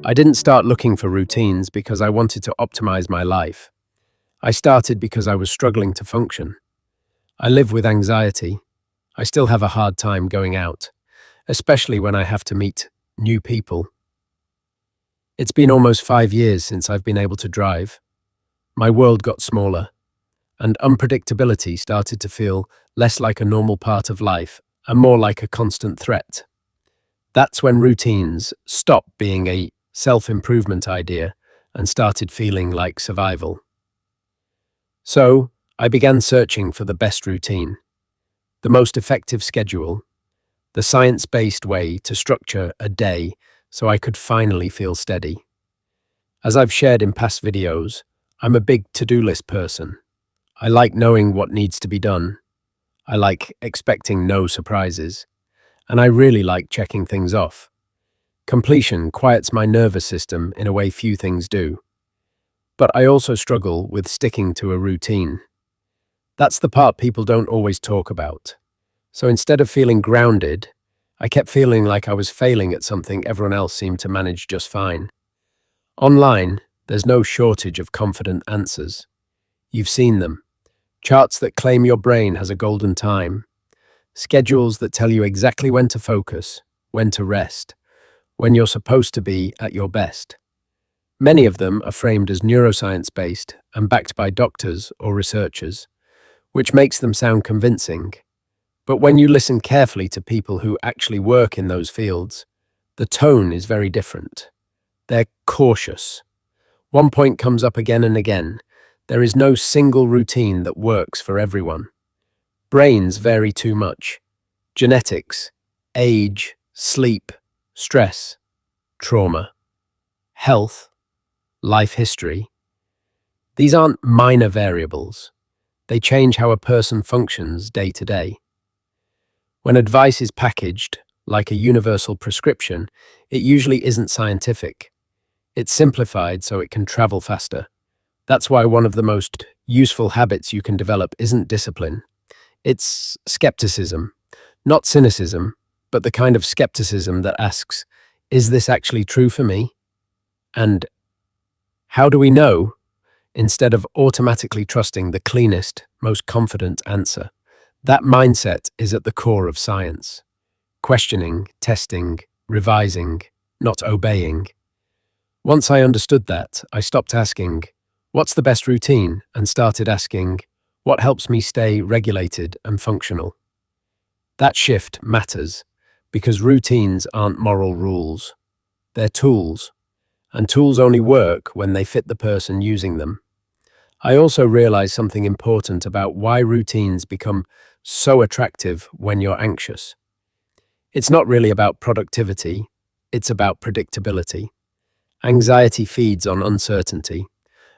I didn't start looking for routines because I wanted to optimize my life. I started because I was struggling to function. I live with anxiety. I still have a hard time going out, especially when I have to meet new people. It's been almost 5 years since I've been able to drive. My world got smaller, and unpredictability started to feel less like a normal part of life and more like a constant threat. That's when routines stopped being a self-improvement idea and started feeling like survival. So, I began searching for the best routine, the most effective schedule, the science-based way to structure a day so I could finally feel steady. As I've shared in past videos, I'm a big to-do list person. I like knowing what needs to be done. I like expecting no surprises. And I really like checking things off. Completion quiets my nervous system in a way few things do. But I also struggle with sticking to a routine. That's the part people don't always talk about. So instead of feeling grounded, I kept feeling like I was failing at something everyone else seemed to manage just fine. Online, there's no shortage of confident answers. You've seen them. Charts that claim your brain has a golden time. Schedules that tell you exactly when to focus, when to rest, when you're supposed to be at your best. Many of them are framed as neuroscience-based and backed by doctors or researchers, which makes them sound convincing. But when you listen carefully to people who actually work in those fields, the tone is very different. They're cautious. One point comes up again and again. There is no single routine that works for everyone. Brains vary too much. Genetics, age, sleep, stress, trauma, health, life history. These aren't minor variables. They change how a person functions day to day. When advice is packaged, like a universal prescription, it usually isn't scientific. It's simplified so it can travel faster. That's why one of the most useful habits you can develop isn't discipline. It's skepticism, not cynicism, but the kind of skepticism that asks, is this actually true for me? And how do we know? Instead of automatically trusting the cleanest, most confident answer. That mindset is at the core of science. Questioning, testing, revising, not obeying. Once I understood that, I stopped asking, what's the best routine? And started asking, what helps me stay regulated and functional? That shift matters because routines aren't moral rules. They're tools, and tools only work when they fit the person using them. I also realized something important about why routines become so attractive when you're anxious. It's not really about productivity, it's about predictability. Anxiety feeds on uncertainty.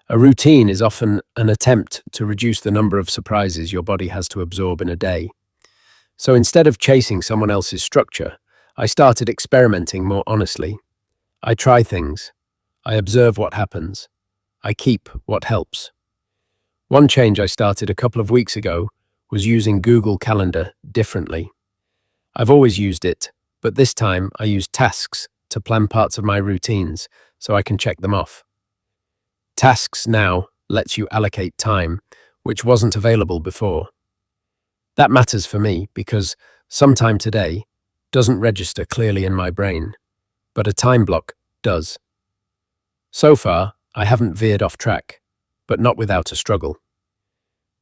A routine is often an attempt to reduce the number of surprises your body has to absorb in a day. So instead of chasing someone else's structure, I started experimenting more honestly. I try things. I observe what happens. I keep what helps. One change I started a couple of weeks ago was using Google Calendar differently. I've always used it, but this time I use tasks to plan parts of my routines so I can check them off. Tasks now lets you allocate time, which wasn't available before. That matters for me because sometime today doesn't register clearly in my brain, but a time block does. So far, I haven't veered off track, but not without a struggle.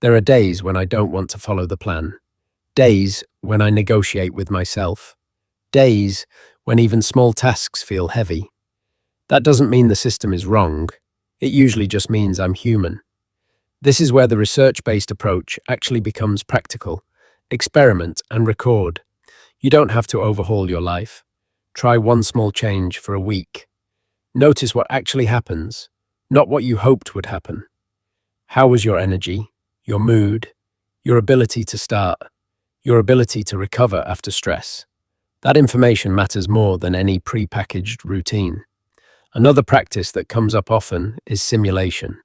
There are days when I don't want to follow the plan, days when I negotiate with myself, days when even small tasks feel heavy. That doesn't mean the system is wrong. It usually just means I'm human. This is where the research-based approach actually becomes practical. Experiment and record. You don't have to overhaul your life. Try one small change for a week. Notice what actually happens, not what you hoped would happen. How was your energy, your mood, your ability to start, your ability to recover after stress? That information matters more than any pre-packaged routine. Another practice that comes up often is simulation.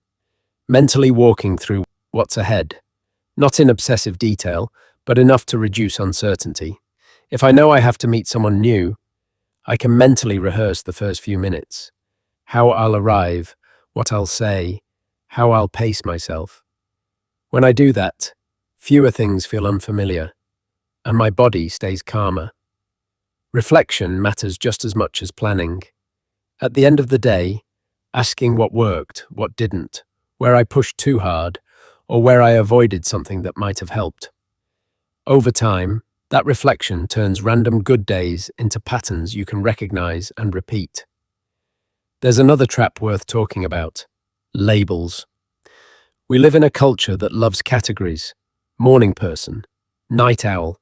Mentally walking through what's ahead, not in obsessive detail, but enough to reduce uncertainty. If I know I have to meet someone new, I can mentally rehearse the first few minutes. how I'll arrive, what I'll say, how I'll pace myself. When I do that, fewer things feel unfamiliar, and my body stays calmer. Reflection matters just as much as planning. At the end of the day, asking what worked, what didn't, where I pushed too hard, or where I avoided something that might have helped. Over time, that reflection turns random good days into patterns you can recognize and repeat. There's another trap worth talking about: labels. We live in a culture that loves categories: morning person, night owl,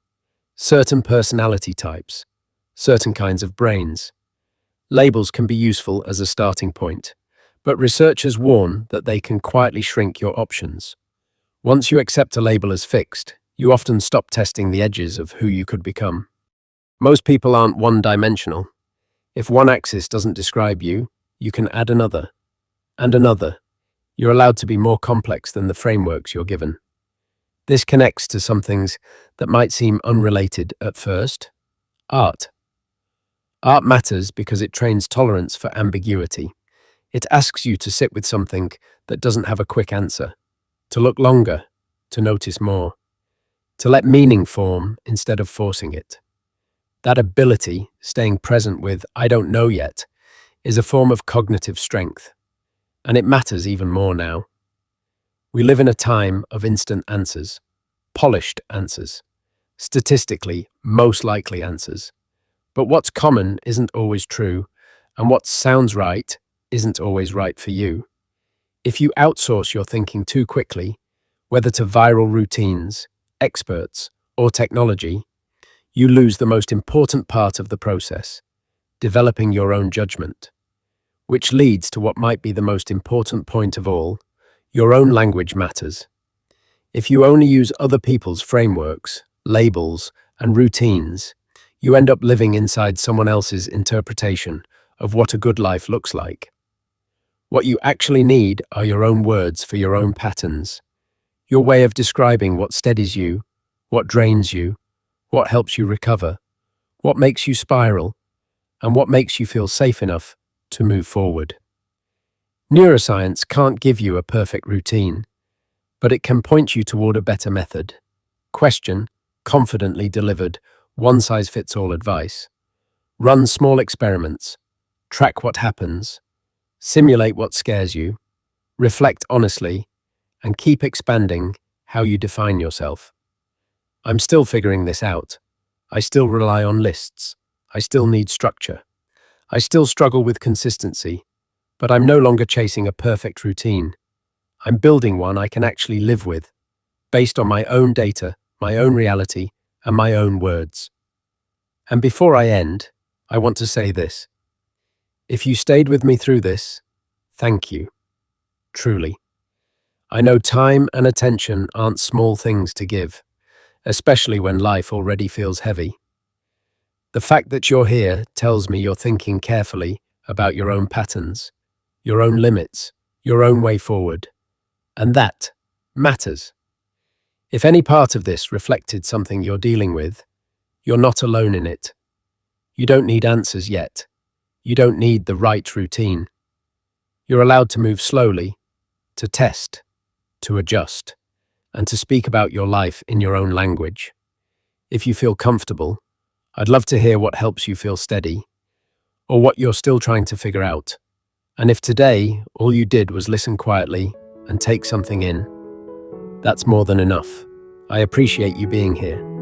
certain personality types, certain kinds of brains. Labels can be useful as a starting point, but researchers warn that they can quietly shrink your options. Once you accept a label as fixed, you often stop testing the edges of who you could become. Most people aren't one-dimensional. If one axis doesn't describe you, you can add another, and another. You're allowed to be more complex than the frameworks you're given. This connects to some things that might seem unrelated at first. Art. Art matters because it trains tolerance for ambiguity. It asks you to sit with something that doesn't have a quick answer, to look longer, to notice more, to let meaning form instead of forcing it. That ability, staying present with "I don't know yet," is a form of cognitive strength, and it matters even more now. We live in a time of instant answers, polished answers, statistically most likely answers. But what's common isn't always true, and what sounds right isn't always right for you. If you outsource your thinking too quickly, whether to viral routines, experts, or technology, you lose the most important part of the process: developing your own judgment. Which leads to what might be the most important point of all: your own language matters. If you only use other people's frameworks, labels, and routines, you end up living inside someone else's interpretation of what a good life looks like. What you actually need are your own words for your own patterns, your way of describing what steadies you, what drains you, what helps you recover, what makes you spiral, and what makes you feel safe enough to move forward. Neuroscience can't give you a perfect routine, but it can point you toward a better method. Question, confidently delivered, one-size-fits-all advice. Run small experiments, track what happens, simulate what scares you, reflect honestly, and keep expanding how you define yourself. I'm still figuring this out. I still rely on lists. I still need structure. I still struggle with consistency, but I'm no longer chasing a perfect routine. I'm building one I can actually live with, based on my own data, my own reality, and my own words. And before I end, I want to say this. If you stayed with me through this, thank you. Truly. I know time and attention aren't small things to give, especially when life already feels heavy. The fact that you're here tells me you're thinking carefully about your own patterns, your own limits, your own way forward. And that matters. If any part of this reflected something you're dealing with, you're not alone in it. You don't need answers yet. You don't need the right routine. You're allowed to move slowly, to test, to adjust, and to speak about your life in your own language. If you feel comfortable, I'd love to hear what helps you feel steady, or what you're still trying to figure out. And if today all you did was listen quietly and take something in, that's more than enough. I appreciate you being here.